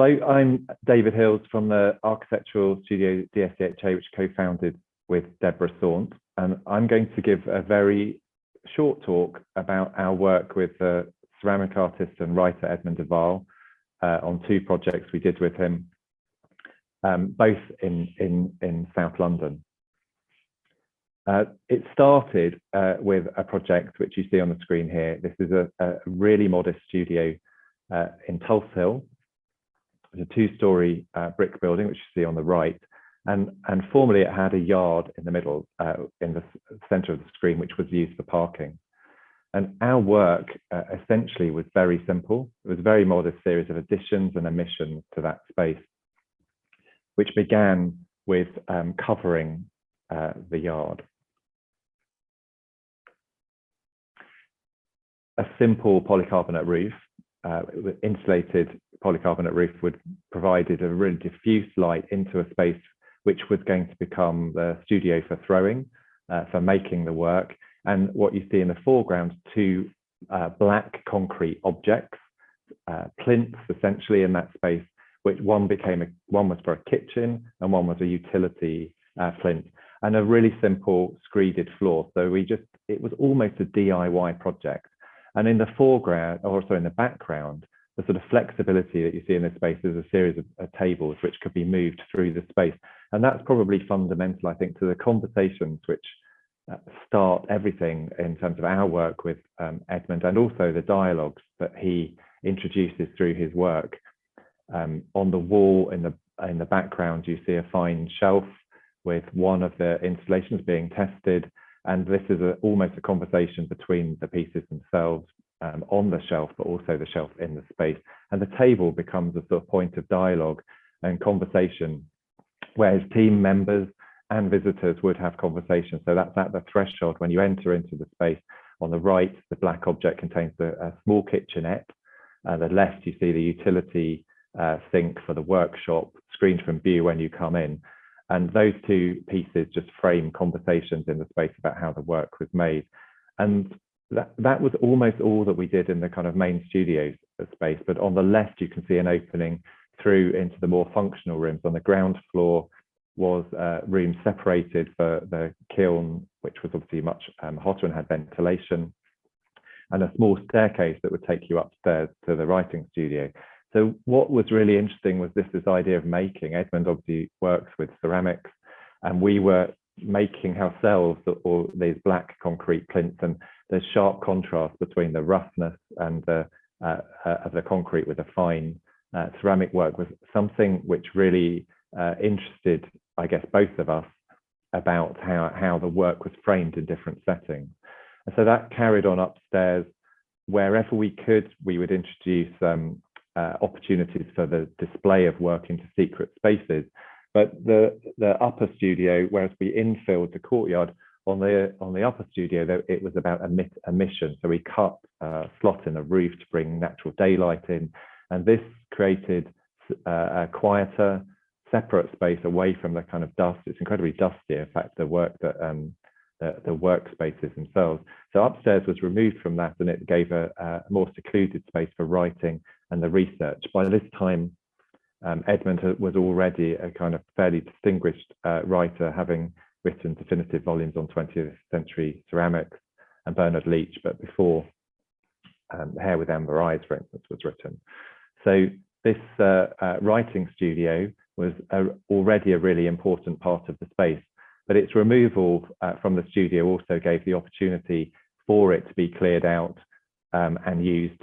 Hello, I'm David Hills from the architectural studio DSDHA, which co-founded with Deborah Saunt, and I'm going to give a very short talk about our work with the ceramic artist and writer Edmund de Waal on two projects we did with him, both in South London. It started with a project which you see on the screen here. This is a really modest studio in Tulse Hill. It's a two-story brick building, which you see on the right. And formerly it had a yard in the middle, in the center of the screen, which was used for parking. And our work essentially was very simple. It was a very modest series of additions and omissions to that space, which began with covering the yard. A simple polycarbonate roof, insulated polycarbonate roof provided a really diffuse light into a space which was going to become the studio for throwing, for making the work. And what you see in the foreground, two black concrete objects, plinths essentially in that space, which one was for a kitchen and one was a utility plinth, and a really simple screeded floor. So it was almost a DIY project. And in the foreground, or sorry, in the background, the sort of flexibility that you see in this space is a series of tables which could be moved through the space. And that's probably fundamental, I think, to the conversations which start everything in terms of our work with Edmund, and also the dialogues that he introduces through his work. On the wall in the background, you see a fine shelf with one of the installations being tested. And this is almost a conversation between the pieces themselves on the shelf, but also the shelf in the space. And the table becomes a sort of point of dialogue and conversation, where his team members and visitors would have conversations. So that's at the threshold when you enter into the space. On the right, the black object contains a small kitchenette. The left, you see the utility sink for the workshop, screened from view when you come in. And those two pieces just frame conversations in the space about how the work was made. And that was almost all that we did in the kind of main studio space. But on the left, you can see an opening through into the more functional rooms. On the ground floor was rooms separated for the kiln, which was obviously much hotter and had ventilation, and a small staircase that would take you upstairs to the writing studio. So what was really interesting was this idea of making. Edmund obviously works with ceramics, and we were making ourselves all these black concrete plinths, and the sharp contrast between the roughness and of the concrete with the fine ceramic work was something which really interested, I guess, both of us about how the work was framed in different settings. And so that carried on upstairs. Wherever we could, we would introduce opportunities for the display of work into secret spaces. But the upper studio, whereas we infilled the courtyard, on the upper studio, it was about emission. So we cut a slot in the roof to bring natural daylight in. And this created a quieter, separate space away from the kind of dust. It's incredibly dusty, in fact, the work that the workspaces themselves. So upstairs was removed from that, and it gave a more secluded space for writing and the research. By this time, Edmund was already a kind of fairly distinguished writer, having written definitive volumes on 20th century ceramics and Bernard Leach, but before Hair with Amber Eyes, for instance, was written. So this writing studio was already a really important part of the space, but its removal from the studio also gave the opportunity for it to be cleared out and used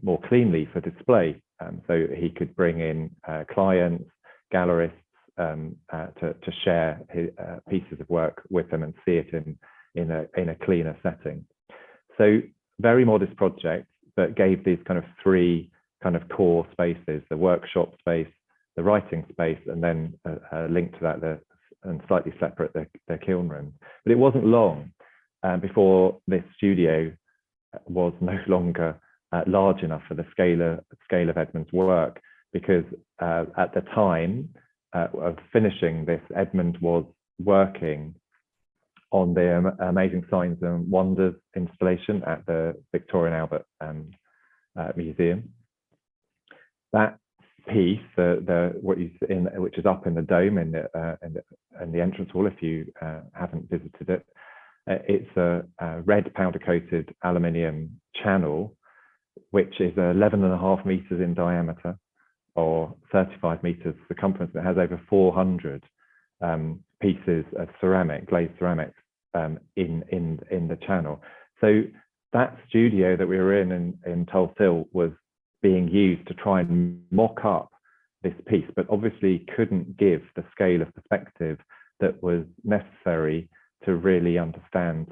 more cleanly for display. So he could bring in clients, gallerists to share his, pieces of work with them and see it in a cleaner setting. So very modest project, but gave these kind of three kind of core spaces: the workshop space, the writing space, and then linked to that and slightly separate the kiln room. But it wasn't long before this studio was no longer large enough for the scale of Edmund's work, because at the time of finishing this, Edmund was working on the Amazing Signs and Wonders installation at the Victoria and Albert Museum. That piece, what you see in, which is up in the dome in the entrance hall, if you haven't visited it, it's a red powder coated aluminium channel, which is 11.5 meters in diameter or 35 meters circumference. It has over 400 pieces of ceramic, glazed ceramics, in the channel. So that studio that we were in Tulse Hill was being used to try and mock up this piece, but obviously couldn't give the scale of perspective that was necessary to really understand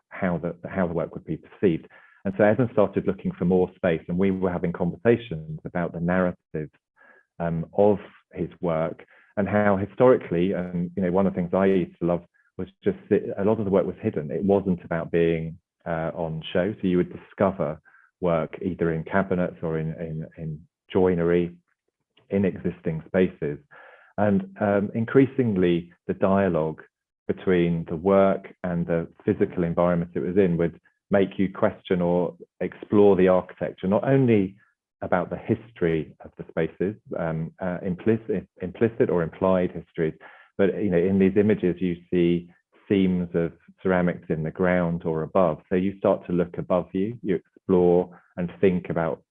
how the work would be perceived. And so Edmund started looking for more space, and we were having conversations about the narrative of his work and how historically, and one of the things I used to love was just a lot of the work was hidden. It wasn't about being on show. So you would discover work either in cabinets or in joinery in existing spaces. And increasingly, the dialogue between the work and the physical environment it was in would make you question or explore the architecture, not only about the history of the spaces, implicit or implied histories, but in these images you see seams of ceramics in the ground or above. So you start to look above you, you explore and think about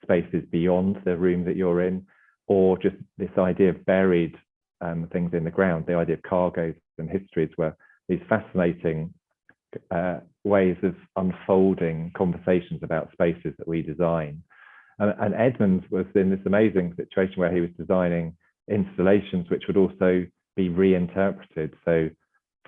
spaces beyond the room that you're in, or just this idea of buried things in the ground. The idea of cargoes and histories were these fascinating ways of unfolding conversations about spaces that we design. And Edmund was in this amazing situation where he was designing installations which would also be reinterpreted. So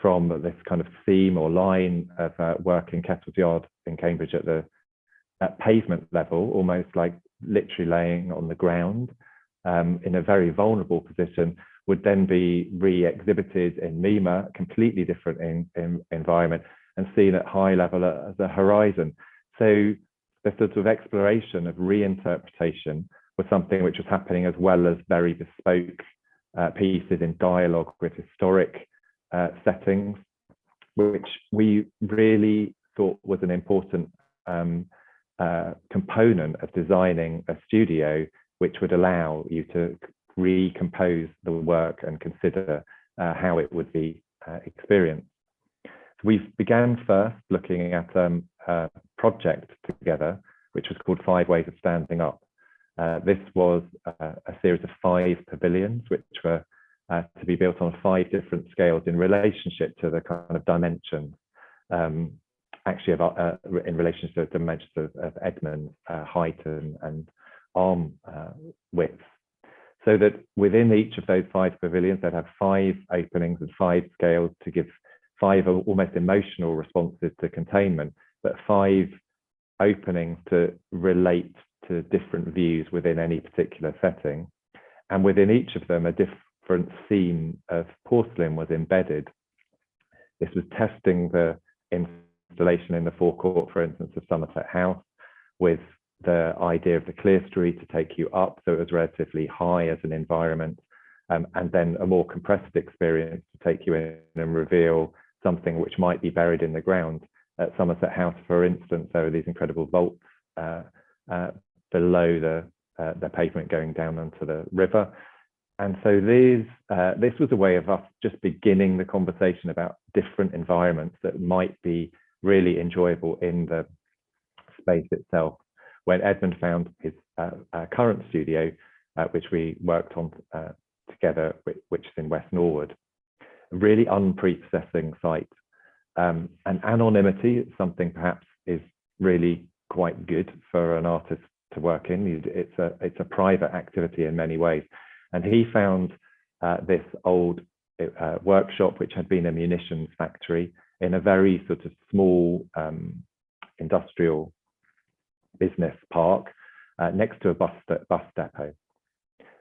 from this kind of theme or line of work in Kettle's Yard in Cambridge at pavement level, almost like literally laying on the ground in a very vulnerable position, would then be re-exhibited in Mima, completely different environment, and seen at high level as a horizon. So the sort of exploration of reinterpretation was something which was happening, as well as very bespoke pieces in dialogue with historic settings, which we really thought was an important component of designing a studio, which would allow you to recompose the work and consider how it would be experienced. So we began first looking at a project together, which was called 5 Ways of Standing Up. This was a series of 5 pavilions, which were to be built on 5 different scales in relationship to the kind of dimensions, actually in relation to the dimensions of Edmund's height and arm width. So that within each of those 5 pavilions, they'd have 5 openings and 5 scales to give 5 almost emotional responses to containment, but 5 openings to relate to different views within any particular setting. And within each of them, a different scene of porcelain was embedded. This was testing the installation in the forecourt, for instance, of Somerset House, with the idea of the clerestory to take you up, so it was relatively high as an environment, and then a more compressed experience to take you in and reveal something which might be buried in the ground. At Somerset House, for instance, there are these incredible vaults below the pavement going down onto the river. And so this was a way of us just beginning the conversation about different environments that might be really enjoyable in the space itself. When Edmund found his current studio, which we worked on together, which is in West Norwood, a really unprepossessing site. And anonymity is something perhaps is really quite good for an artist to work in. It's a private activity in many ways. And he found this old workshop, which had been a munitions factory, in a very sort of small industrial business park next to a bus depot.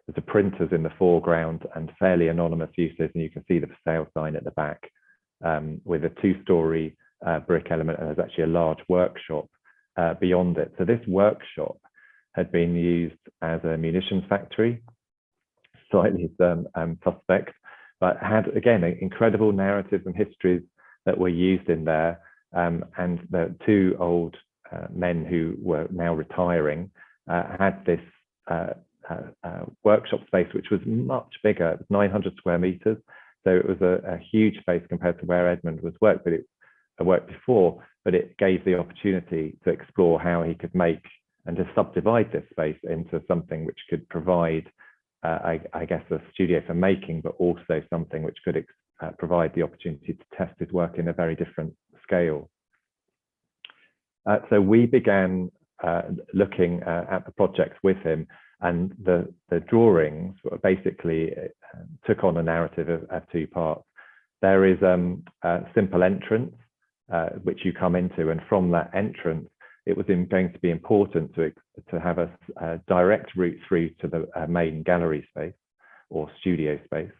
There's a printers in the foreground and fairly anonymous uses, and you can see the for sale sign at the back with a 2-story brick element, and there's actually a large workshop beyond it. So this workshop had been used as a munitions factory, slightly suspect, but had, again, incredible narratives and histories that were used in there. And the 2 old men who were now retiring had this workshop space, which was much bigger. It was 900 square meters. So it was a huge space compared to where Edmund was worked before, but it gave the opportunity to explore how he could make and to subdivide this space into something which could provide, I guess, a studio for making, but also something which could provide the opportunity to test his work in a very different scale. So we began looking at the projects with him, and the drawings basically took on a narrative of two parts. There is a simple entrance, which you come into, and from that entrance, it was going to be important to have a direct route through to the main gallery space or studio space,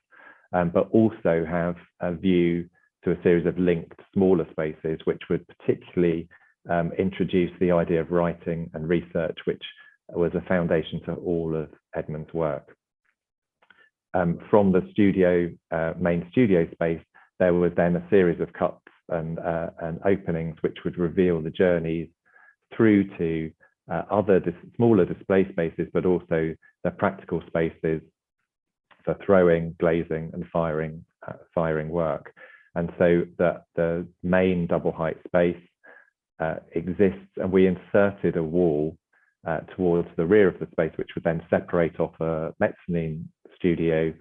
but also have a view to a series of linked smaller spaces, which would particularly introduce the idea of writing and research, which was a foundation to all of Edmund's work. From the studio, main studio space, there was then a series of cuts and openings which would reveal the journeys through to other smaller display spaces, but also the practical spaces for throwing, glazing, and firing work. And so the main double height space exists, and we inserted a wall towards the rear of the space, which would then separate off a mezzanine studio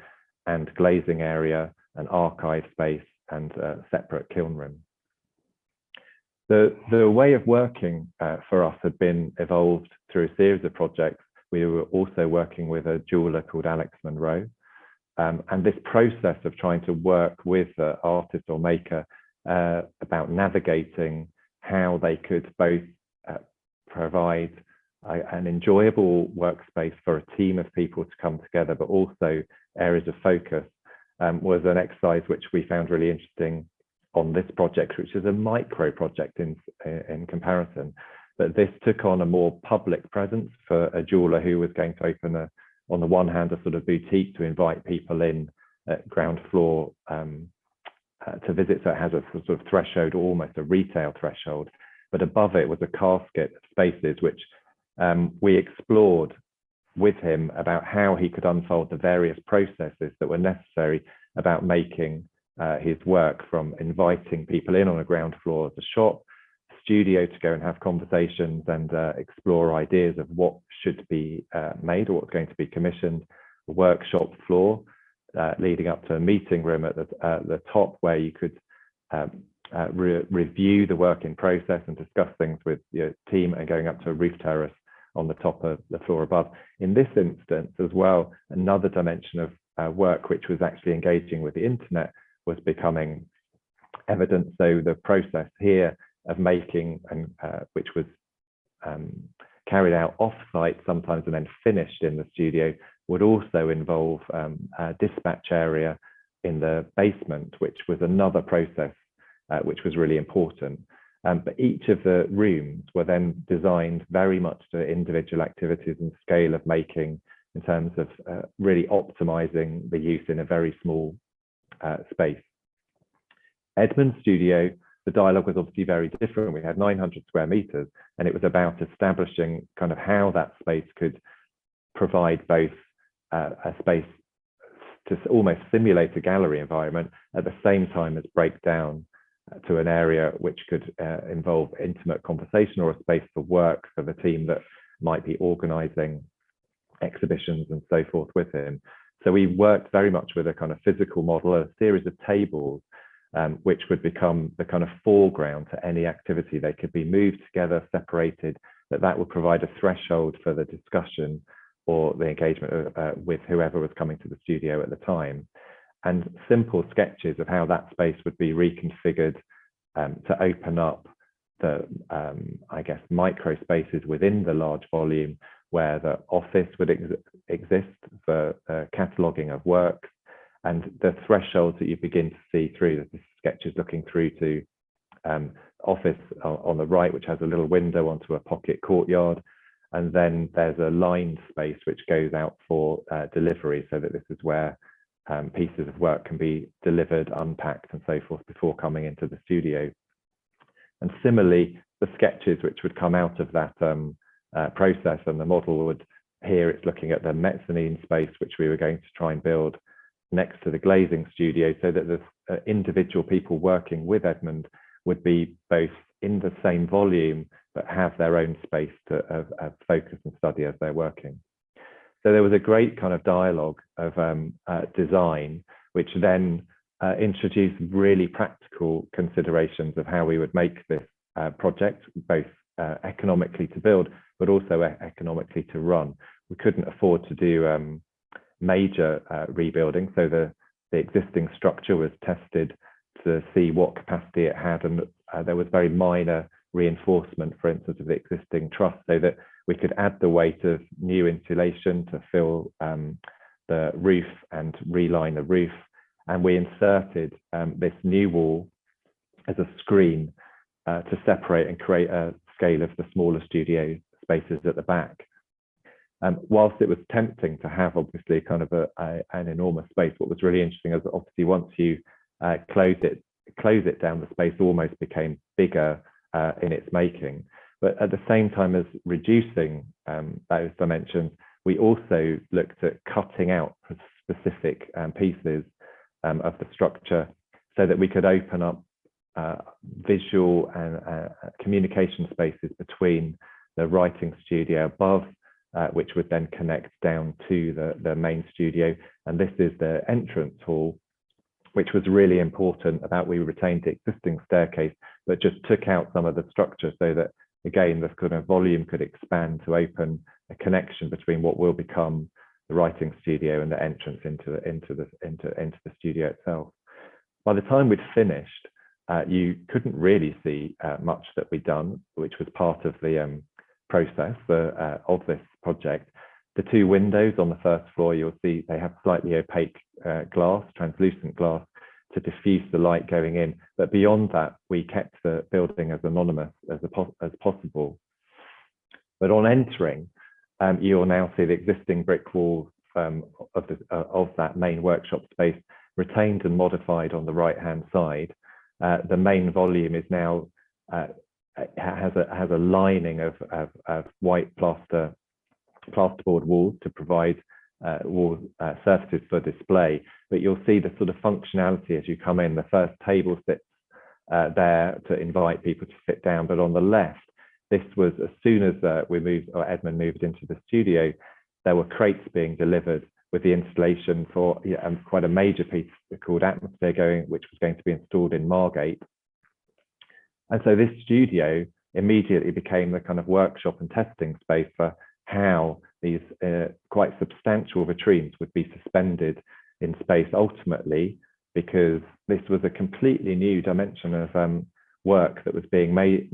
and glazing area, an archive space, and a separate kiln room. The way of working for us had been evolved through a series of projects. We were also working with a jeweler called Alex Monroe. And this process of trying to work with the artist or maker about navigating how they could both provide an enjoyable workspace for a team of people to come together, but also areas of focus, was an exercise which we found really interesting on this project, which is a micro project in comparison. But this took on a more public presence for a jeweler who was going to open on the one hand, a sort of boutique to invite people in at ground floor to visit. So it has a sort of threshold, almost a retail threshold, but above it was a casket of spaces, which we explored with him about how he could unfold the various processes that were necessary about making his work, from inviting people in on a ground floor of the shop, studio to go and have conversations and explore ideas of what should be made or what's going to be commissioned, the workshop floor, leading up to a meeting room at the top where you could review the work in process and discuss things with your team, and going up to a roof terrace on the top of the floor above. In this instance as well, another dimension of work which was actually engaging with the internet was becoming evident. So the process here of making, and which was carried out off-site sometimes and then finished in the studio, would also involve a dispatch area in the basement, which was another process which was really important. But each of the rooms were then designed very much to individual activities and scale of making, in terms of really optimizing the use in a very small space. Edmund's studio, the dialogue was obviously very different. We had 900 square meters, and it was about establishing kind of how that space could provide both a space to almost simulate a gallery environment, at the same time as break down to an area which could involve intimate conversation, or a space for work for the team that might be organizing exhibitions and so forth with him. So we worked very much with a kind of physical model, a series of tables, which would become the kind of foreground to any activity. They could be moved together, separated, that would provide a threshold for the discussion or the engagement with whoever was coming to the studio at the time. And simple sketches of how that space would be reconfigured to open up the, I guess, micro spaces within the large volume, where the office would exist for cataloguing of work, and the thresholds that you begin to see through the sketches, looking through to office on the right, which has a little window onto a pocket courtyard. And then there's a lined space which goes out for delivery, so that this is where pieces of work can be delivered, unpacked, and so forth before coming into the studio. And similarly, the sketches which would come out of that process and the model would here it's looking at the mezzanine space, which we were going to try and build next to the glazing studio, so that the individual people working with Edmund would be both in the same volume, but have their own space to focus and study as they're working. So there was a great kind of dialogue of design, which then introduced really practical considerations of how we would make this project, both economically to build, but also economically to run. We couldn't afford to do major rebuilding, so the existing structure was tested to see what capacity it had, and there was very minor reinforcement, for instance, of the existing truss, so that we could add the weight of new insulation to fill the roof and reline the roof. And we inserted this new wall as a screen to separate and create a scale of the smaller studio spaces at the back. Whilst it was tempting to have obviously kind of an enormous space, what was really interesting is that obviously once you close it down, the space almost became bigger in its making. But at the same time as reducing those dimensions, we also looked at cutting out specific pieces of the structure so that we could open up visual and communication spaces between the writing studio above, which would then connect down to the main studio. And this is the entrance hall, which was really important about we retained the existing staircase, but just took out some of the structure so that, again, the kind of volume could expand to open a connection between what will become the writing studio and the entrance into the studio itself. By the time we'd finished, you couldn't really see much that we'd done, which was part of the process of this project. The two windows on the first floor, you'll see they have slightly opaque glass, translucent glass, to diffuse the light going in. But beyond that, we kept the building as anonymous as possible. But on entering, you'll now see the existing brick walls of that main workshop space retained and modified on the right-hand side. The main volume is now has a lining of white plasterboard walls to provide wall surfaces for display. But you'll see the sort of functionality as you come in. The first table sits there to invite people to sit down. But on the left, this was as soon as Edmund moved into the studio, there were crates being delivered with the installation for quite a major piece called Atmosphere which was going to be installed in Margate. And so this studio immediately became the kind of workshop and testing space for how these quite substantial vitrines would be suspended in space ultimately, because this was a completely new dimension of work that was being made.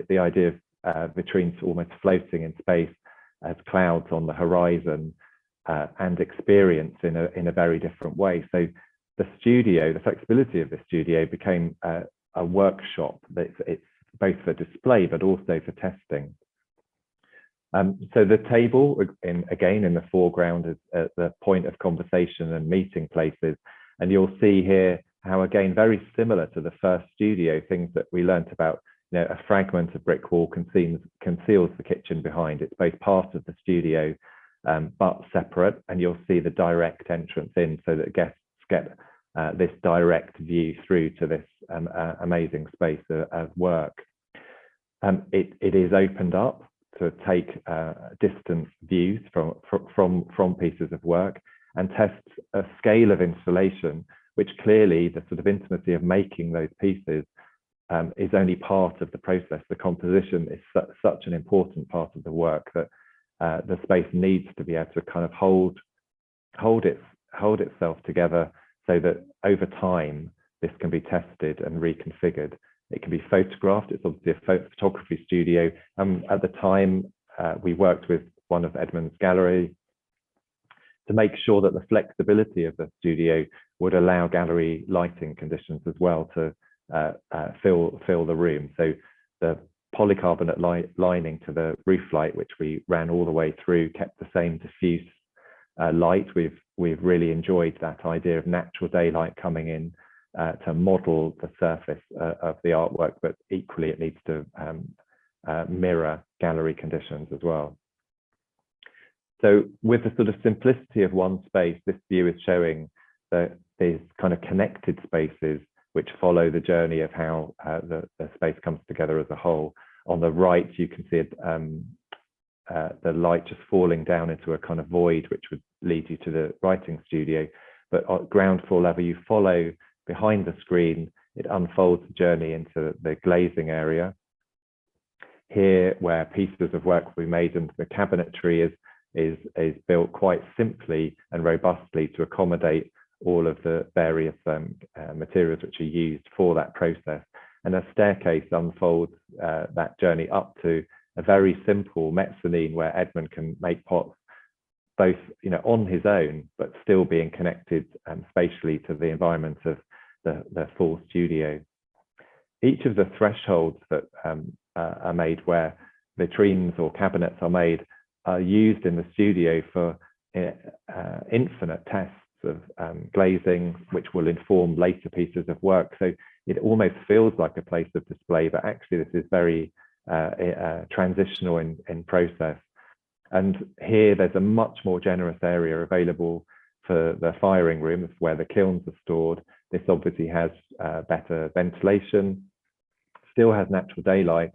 The idea of vitrines almost floating in space as clouds on the horizon and experience in a very different way. So the studio, the flexibility of the studio became a workshop that's it's both for display but also for testing. So the table, again, in the foreground is at the point of conversation and meeting places. And you'll see here how, again, very similar to the first studio, things that we learnt about, a fragment of brick wall conceals the kitchen behind. It's both part of the studio, but separate. And you'll see the direct entrance in so that guests get this direct view through to this amazing space of work. It is opened up to take distant views from pieces of work and tests a scale of installation, which clearly the sort of intimacy of making those pieces is only part of the process. The composition is such an important part of the work that the space needs to be able to kind of hold itself together so that over time this can be tested and reconfigured. It can be photographed. It's obviously a photography studio. At the time, we worked with one of Edmund's gallery to make sure that the flexibility of the studio would allow gallery lighting conditions as well to fill the room. So the polycarbonate lining to the roof light, which we ran all the way through, kept the same diffuse light. We've really enjoyed that idea of natural daylight coming in to model the surface of the artwork, but equally it needs to mirror gallery conditions as well. So with the sort of simplicity of one space, this view is showing that these kind of connected spaces which follow the journey of how the space comes together as a whole. On the right, you can see the light just falling down into a kind of void, which would lead you to the writing studio. But at ground floor level, you follow behind the screen, it unfolds the journey into the glazing area. Here, where pieces of work will be made, and the cabinetry is built quite simply and robustly to accommodate all of the various materials which are used for that process. And a staircase unfolds that journey up to a very simple mezzanine where Edmund can make pots both, on his own, but still being connected spatially to the environment of the full studio. Each of the thresholds that are made where vitrines or cabinets are made are used in the studio for infinite tests of glazing, which will inform later pieces of work. So it almost feels like a place of display, but actually this is very transitional in process. And here there's a much more generous area available for the firing rooms where the kilns are stored. This obviously has better ventilation, still has natural daylight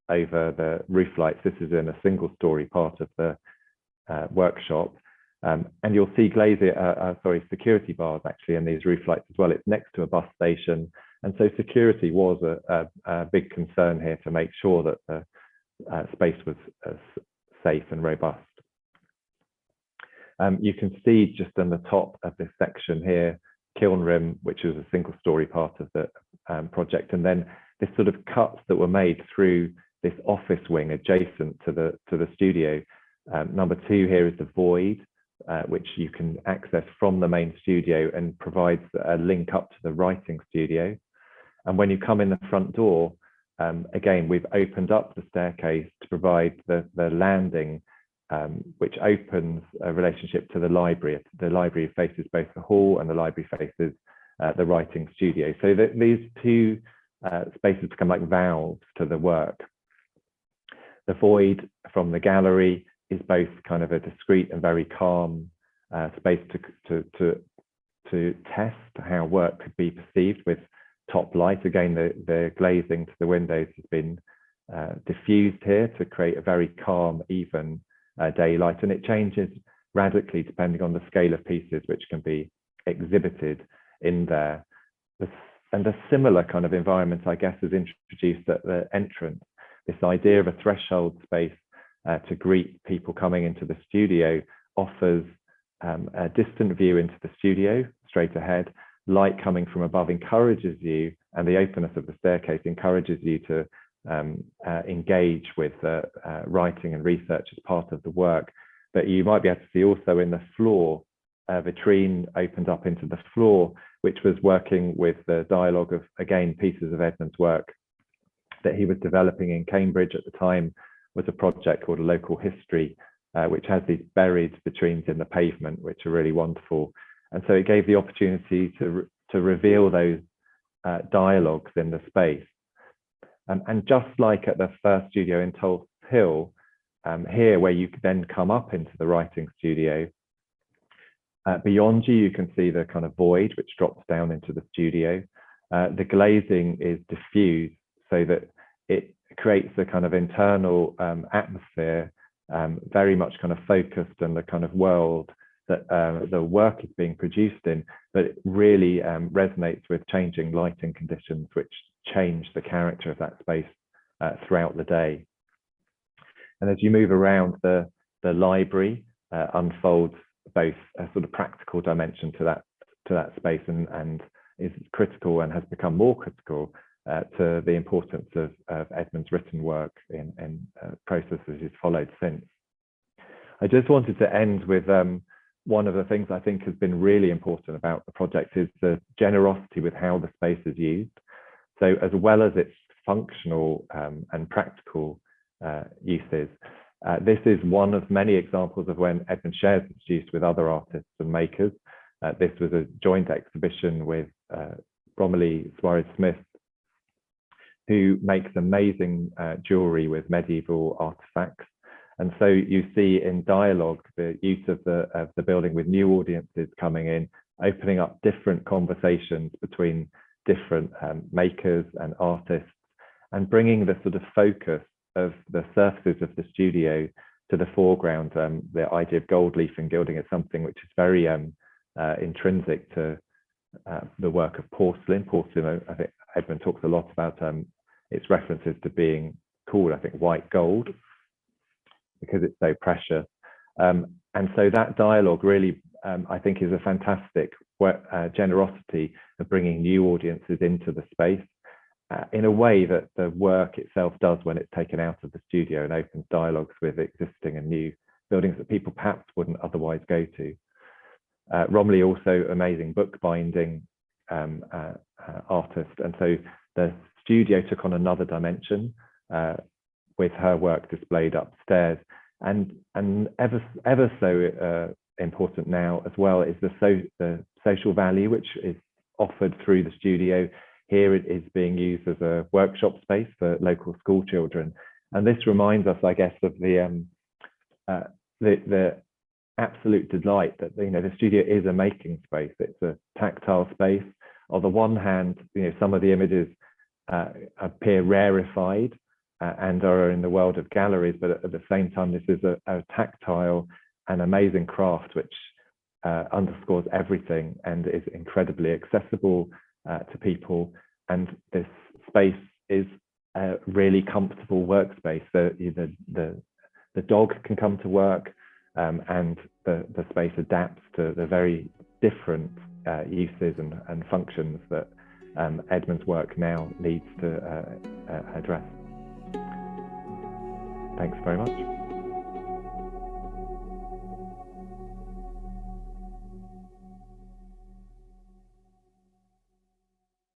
over the roof lights. This is in a single story part of the workshop. And you'll see security bars actually in these roof lights as well. It's next to a bus station. And so security was a big concern here to make sure that the space was safe and robust. You can see just on the top of this section here, kiln room, which is a single story part of the project. And then this sort of cuts that were made through this office wing adjacent to the studio. Number 2 here is the void, which you can access from the main studio and provides a link up to the writing studio. And when you come in the front door, again, we've opened up the staircase to provide the landing, which opens a relationship to the library. The library faces both the hall and the library faces the writing studio. So these two spaces become like valves to the work. The void from the gallery is both kind of a discrete and very calm space to test how work could be perceived with top light. Again, the glazing to the windows has been diffused here to create a very calm, even daylight, and it changes radically depending on the scale of pieces which can be exhibited in there. And a similar kind of environment, I guess, is introduced at the entrance. This idea of a threshold space to greet people coming into the studio offers a distant view into the studio straight ahead. Light coming from above encourages you, and the openness of the staircase encourages you to engage with writing and research as part of the work. But you might be able to see also in the floor, a vitrine opened up into the floor, which was working with the dialogue of, again, pieces of Edmund's work that he was developing in Cambridge at the time. Was a project called A Local History, which has these buried vitrines in the pavement, which are really wonderful. And so it gave the opportunity to reveal those dialogues in the space. And just like at the first studio in Tulse Hill, here where you could then come up into the writing studio, beyond you, you can see the kind of void which drops down into the studio. The glazing is diffused so that it creates a kind of internal atmosphere, very much kind of focused on the kind of world that the work is being produced in, but it really resonates with changing lighting conditions, which change the character of that space throughout the day. And as you move around, the library unfolds both a sort of practical dimension to that space and is critical and has become more critical to the importance of Edmund's written work in processes he's followed since. I just wanted to end with one of the things I think has been really important about the project is the generosity with how the space is used. So as well as its functional and practical uses, this is one of many examples of when Edmund shares its use with other artists and makers. This was a joint exhibition with Bromley Suarez Smith, who makes amazing jewelry with medieval artifacts. And so you see in dialogue the use of the building with new audiences coming in, opening up different conversations between different makers and artists, and bringing the sort of focus of the surfaces of the studio to the foreground. The idea of gold leaf and gilding is something which is very intrinsic to the work of porcelain. Porcelain, I think Edmund talks a lot about its references to being called, I think, white gold, because it's so precious. And so that dialogue really, I think, is a fantastic generosity of bringing new audiences into the space in a way that the work itself does when it's taken out of the studio and opens dialogues with existing and new buildings that people perhaps wouldn't otherwise go to. Romilly, also amazing bookbinding artist, and so the studio took on another dimension with her work displayed upstairs, and ever so important now as well is the social value which is offered through the studio. Here it is being used as a workshop space for local school children, and this reminds us, I guess, of the absolute delight that the studio is a making space. It's a tactile space. On the one hand, some of the images appear rarefied and are in the world of galleries, but at the same time, this is a tactile and amazing craft which underscores everything and is incredibly accessible to people. And this space is a really comfortable workspace. So the dog can come to work, and the space adapts to the very different uses and functions that Edmund's work now needs to address. Thanks very much.